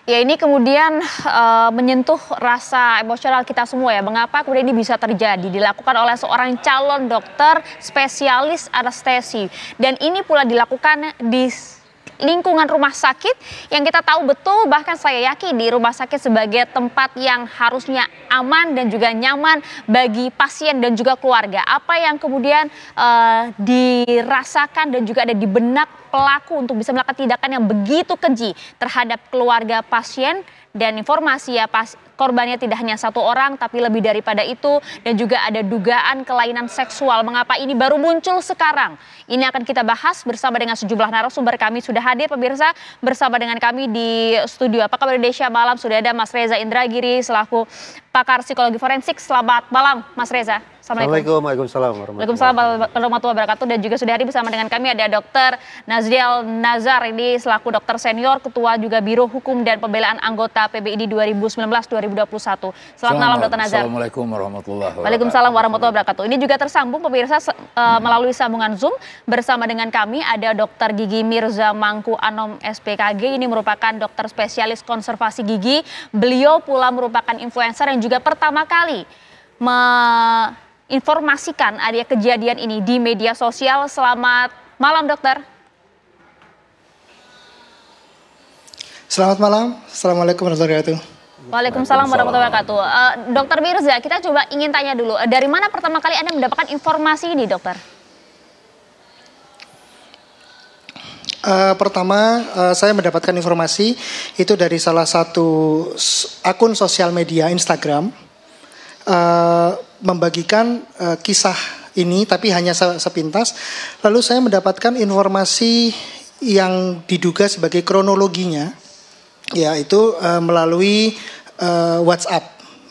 Ya ini kemudian menyentuh rasa emosional kita semua ya. Mengapa kemudian ini bisa terjadi? Dilakukan oleh seorang calon dokter spesialis anestesi. Dan ini pula dilakukan di lingkungan rumah sakit yang kita tahu betul, bahkan saya yakin di rumah sakit sebagai tempat yang harusnya aman dan juga nyaman bagi pasien dan juga keluarga. Apa yang kemudian dirasakan dan juga ada di benak pelaku untuk bisa melakukan tindakan yang begitu keji terhadap keluarga pasien, dan informasi ya korbannya tidak hanya satu orang tapi lebih daripada itu, dan juga ada dugaan kelainan seksual. Mengapa ini baru muncul sekarang? Ini akan kita bahas bersama dengan sejumlah narasumber. Kami sudah hadir pemirsa bersama dengan kami di studio. Apa kabar Indonesia Malam? Sudah ada Mas Reza Indragiri selaku pakar psikologi forensik. Selamat malam Mas Reza. Assalamualaikum. Waalaikumsalam warahmatullahi wabarakatuh. Dan juga sudah hadir bersama dengan kami ada Dr. Nazriel Nazar, ini selaku dokter senior, ketua juga Biro Hukum dan Pembelaan anggota PBID 2019-2021. Selamat malam Dr. Nazar. Assalamualaikum warahmatullahi wabarakatuh. Waalaikumsalam warahmatullahi wabarakatuh. Ini juga tersambung pemirsa melalui sambungan Zoom bersama dengan kami ada Dr. Gigi Mirza Mangku Anom SPKG. Ini merupakan dokter spesialis konservasi gigi. Beliau pula merupakan influencer yang juga pertama kali informasikan ada kejadian ini di media sosial. Selamat malam dokter. Selamat malam. Assalamualaikum warahmatullahi wabarakatuh. Waalaikumsalam warahmatullahi wabarakatuh. Dokter Mirza, kita coba ingin tanya dulu, dari mana pertama kali Anda mendapatkan informasi ini dokter? Pertama saya mendapatkan informasi itu dari salah satu akun sosial media Instagram, membagikan kisah ini tapi hanya sepintas. Lalu saya mendapatkan informasi yang diduga sebagai kronologinya, yaitu melalui WhatsApp.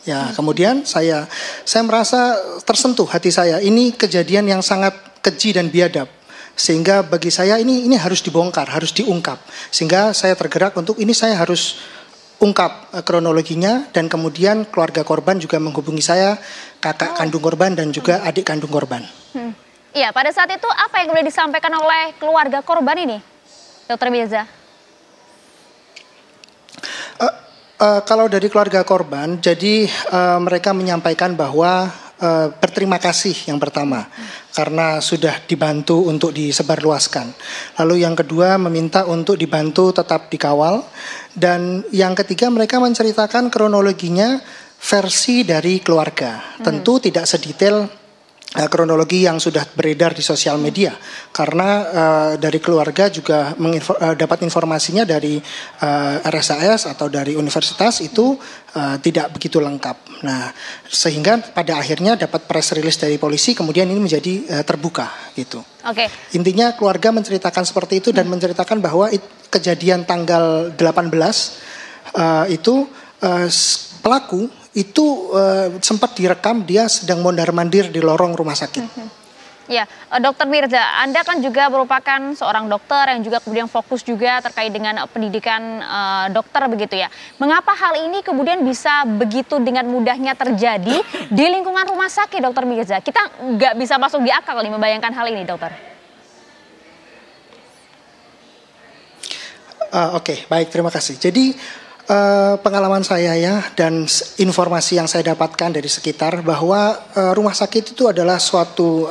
Ya, kemudian saya merasa tersentuh hati saya. Ini kejadian yang sangat keji dan biadab. Sehingga bagi saya ini harus dibongkar, harus diungkap. Sehingga saya tergerak untuk ini saya harus ungkap kronologinya, dan kemudian keluarga korban juga menghubungi saya, kakak kandung korban dan juga adik kandung korban. Iya, pada saat itu apa yang kemudian disampaikan oleh keluarga korban ini, Dokter Mirza? Kalau dari keluarga korban, jadi mereka menyampaikan bahwa berterima kasih yang pertama karena sudah dibantu untuk disebarluaskan. Lalu yang kedua meminta untuk dibantu tetap dikawal, dan yang ketiga mereka menceritakan kronologinya versi dari keluarga. Tentu tidak sedetail kronologi yang sudah beredar di sosial media, karena dari keluarga juga dapat informasinya dari RSAS atau dari universitas itu tidak begitu lengkap. Nah, sehingga pada akhirnya dapat press release dari polisi, kemudian ini menjadi terbuka gitu. Oke. Intinya keluarga menceritakan seperti itu dan menceritakan bahwa kejadian tanggal 18 itu pelaku itu sempat direkam dia sedang mondar-mandir di lorong rumah sakit. Ya, Dokter Mirza, Anda kan juga merupakan seorang dokter yang juga kemudian fokus juga terkait dengan pendidikan dokter begitu ya. Mengapa hal ini kemudian bisa begitu dengan mudahnya terjadi di lingkungan rumah sakit, Dokter Mirza? Kita nggak bisa masuk di akal nih membayangkan hal ini, dokter. Oke, baik, terima kasih. Jadi pengalaman saya ya dan informasi yang saya dapatkan dari sekitar bahwa rumah sakit itu adalah suatu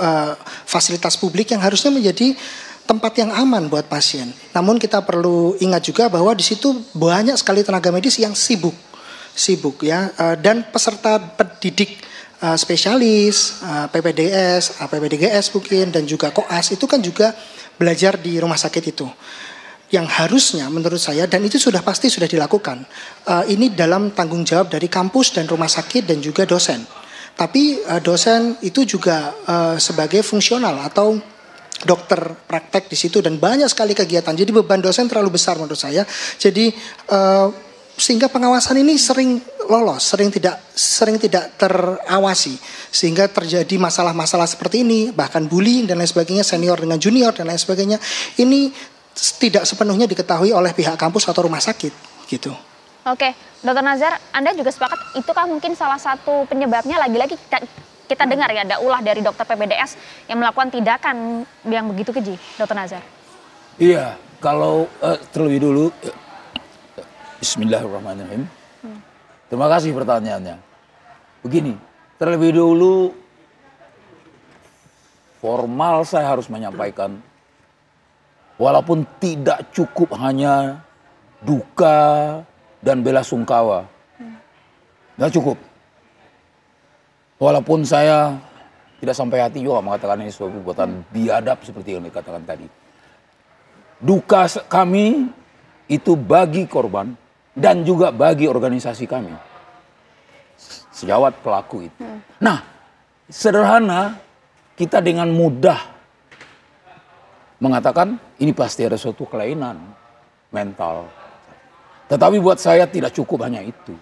fasilitas publik yang harusnya menjadi tempat yang aman buat pasien. Namun kita perlu ingat juga bahwa di situ banyak sekali tenaga medis yang sibuk ya, dan peserta pendidik spesialis, PPDS, PPDGS mungkin, dan juga koas itu kan juga belajar di rumah sakit itu. Yang harusnya menurut saya, dan itu sudah pasti sudah dilakukan, ini dalam tanggung jawab dari kampus dan rumah sakit dan juga dosen. Tapi dosen itu juga sebagai fungsional atau dokter praktek di situ, dan banyak sekali kegiatan. Jadi beban dosen terlalu besar menurut saya. Jadi sehingga pengawasan ini sering lolos, sering tidak terawasi, sehingga terjadi masalah-masalah seperti ini, bahkan bullying dan lain sebagainya, senior dengan junior dan lain sebagainya. Ini tidak sepenuhnya diketahui oleh pihak kampus atau rumah sakit gitu. Oke, Dokter Nazar, Anda juga sepakat itu kan mungkin salah satu penyebabnya, lagi-lagi kita dengar ya ada ulah dari dokter PPDS yang melakukan tindakan yang begitu keji, Dokter Nazar. Iya, kalau terlebih dulu Bismillahirrahmanirrahim. Terima kasih pertanyaannya. Begini, terlebih dulu formal saya harus menyampaikan, walaupun tidak cukup hanya duka dan bela sungkawa, nggak cukup. Walaupun saya tidak sampai hati juga mengatakan ini suatu perbuatan biadab seperti yang dikatakan tadi. Duka kami itu bagi korban dan juga bagi organisasi kami, sejawat pelaku itu. Nah, sederhana kita dengan mudah mengatakan ini pasti ada suatu kelainan mental. Tetapi buat saya tidak cukup hanya itu.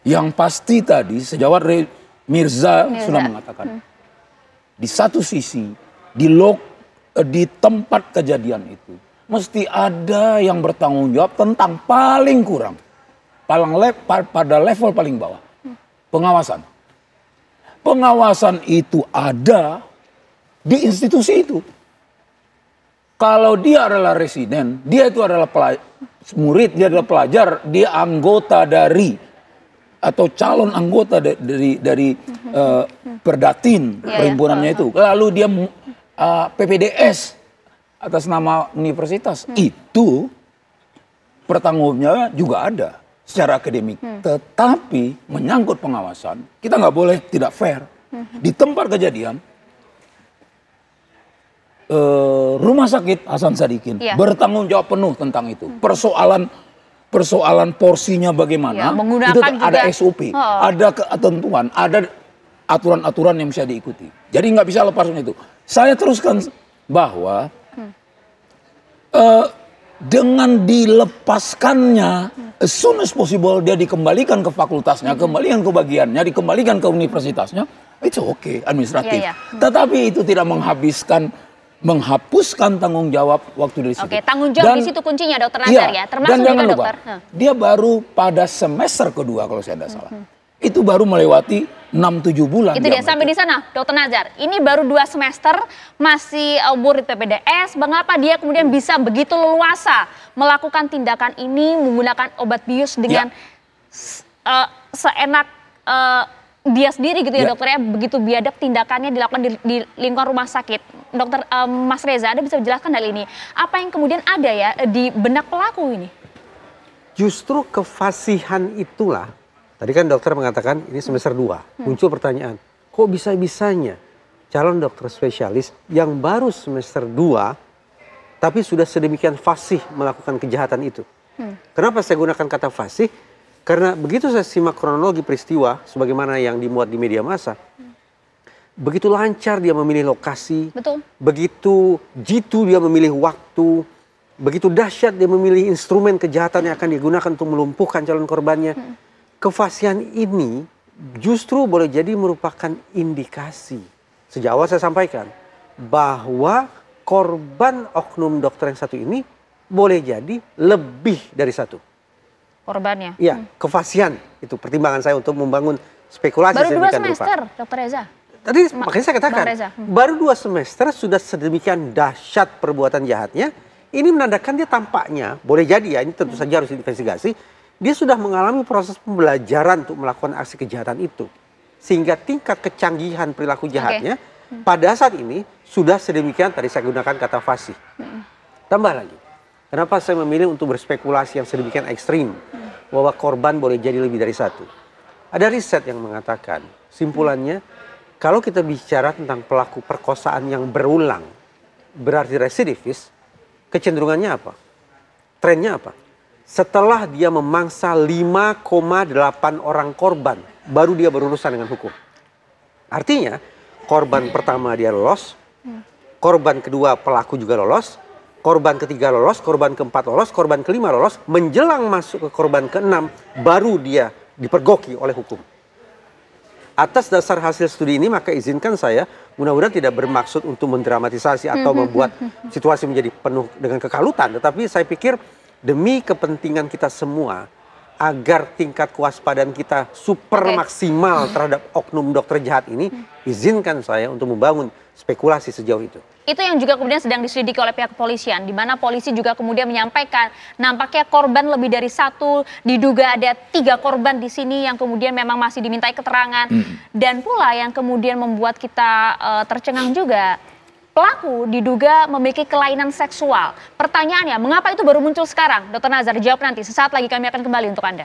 Yang pasti tadi sejawat Mirza sudah mengatakan, di satu sisi di tempat kejadian itu mesti ada yang bertanggung jawab tentang paling kurang, pada level paling bawah, pengawasan. Pengawasan itu ada di institusi itu. Kalau dia adalah residen, dia itu adalah murid, dia adalah pelajar, dia anggota dari atau calon anggota dari Perdatin, perhimpunannya itu. Lalu dia PPDS atas nama universitas, itu pertanggungjawabannya juga ada secara akademik. Tetapi menyangkut pengawasan, kita nggak boleh tidak fair. Di tempat kejadian, Rumah Sakit Hasan Sadikin bertanggung jawab penuh tentang itu. Persoalan porsinya bagaimana, itu ada SOP, ada ketentuan, ada aturan-aturan yang bisa diikuti. Jadi nggak bisa lepas dari itu. Saya teruskan bahwa dengan dilepaskannya, as soon as possible dia dikembalikan ke fakultasnya, kembalikan ke bagiannya, dikembalikan ke universitasnya, itu oke, administratif. Tetapi itu tidak menghapuskan tanggung jawab waktu dari situ. Oke, tanggung jawab di situ kuncinya, Dokter Nazar ya, termasuk dan juga dokter. Dia baru pada semester kedua kalau saya tidak salah. Itu baru melewati 6-7 bulan. Itu dia, sampai di sana, Dokter Nazar. Ini baru 2 semester, masih murid PPDS. Mengapa dia kemudian bisa begitu leluasa melakukan tindakan ini, menggunakan obat bius dengan seenak dia sendiri gitu ya, dokter ya, begitu biadab tindakannya dilakukan di lingkungan rumah sakit. Dokter Mas Reza, Anda bisa menjelaskan hal ini. Apa yang kemudian ada ya di benak pelaku ini? Justru kefasihan itulah. Tadi kan dokter mengatakan ini semester 2. Muncul pertanyaan, kok bisa-bisanya calon dokter spesialis yang baru semester 2 tapi sudah sedemikian fasih melakukan kejahatan itu. Kenapa saya gunakan kata fasih? Karena begitu saya simak kronologi peristiwa sebagaimana yang dimuat di media massa, begitu lancar dia memilih lokasi, begitu jitu dia memilih waktu, begitu dahsyat dia memilih instrumen kejahatan yang akan digunakan untuk melumpuhkan calon korbannya. Kefasihan ini justru boleh jadi merupakan indikasi. Sejak awal saya sampaikan bahwa korban oknum dokter yang satu ini boleh jadi lebih dari satu. Korbannya? Iya, kefasihan itu pertimbangan saya untuk membangun spekulasi. Baru 2 semester, Dokter Reza? Tadi makanya saya katakan, baru 2 semester sudah sedemikian dahsyat perbuatan jahatnya. Ini menandakan dia tampaknya, boleh jadi ya, ini tentu saja harus diinvestigasi, dia sudah mengalami proses pembelajaran untuk melakukan aksi kejahatan itu. Sehingga tingkat kecanggihan perilaku jahatnya pada saat ini sudah sedemikian, tadi saya gunakan kata fasih. Tambah lagi, kenapa saya memilih untuk berspekulasi yang sedemikian ekstrim bahwa korban boleh jadi lebih dari satu. Ada riset yang mengatakan, simpulannya, kalau kita bicara tentang pelaku perkosaan yang berulang, berarti residivis, kecenderungannya apa? Trennya apa? Setelah dia memangsa 5,8 orang korban, baru dia berurusan dengan hukum. Artinya, korban pertama dia lolos, korban kedua pelaku juga lolos, korban ketiga lolos, korban keempat lolos, korban kelima lolos, menjelang masuk ke korban keenam, baru dia dipergoki oleh hukum. Atas dasar hasil studi ini, maka izinkan saya, mudah-mudahan tidak bermaksud untuk mendramatisasi atau membuat situasi menjadi penuh dengan kekalutan, tetapi saya pikir demi kepentingan kita semua, agar tingkat kewaspadaan kita super maksimal terhadap oknum dokter jahat ini, izinkan saya untuk membangun spekulasi sejauh itu. Itu yang juga kemudian sedang diselidiki oleh pihak kepolisian, di mana polisi juga kemudian menyampaikan nampaknya korban lebih dari satu, diduga ada 3 korban di sini yang kemudian memang masih dimintai keterangan. Dan pula yang kemudian membuat kita tercengang juga, pelaku diduga memiliki kelainan seksual. Pertanyaannya, mengapa itu baru muncul sekarang? Dr. Nazar, jawab nanti. Sesaat lagi kami akan kembali untuk Anda.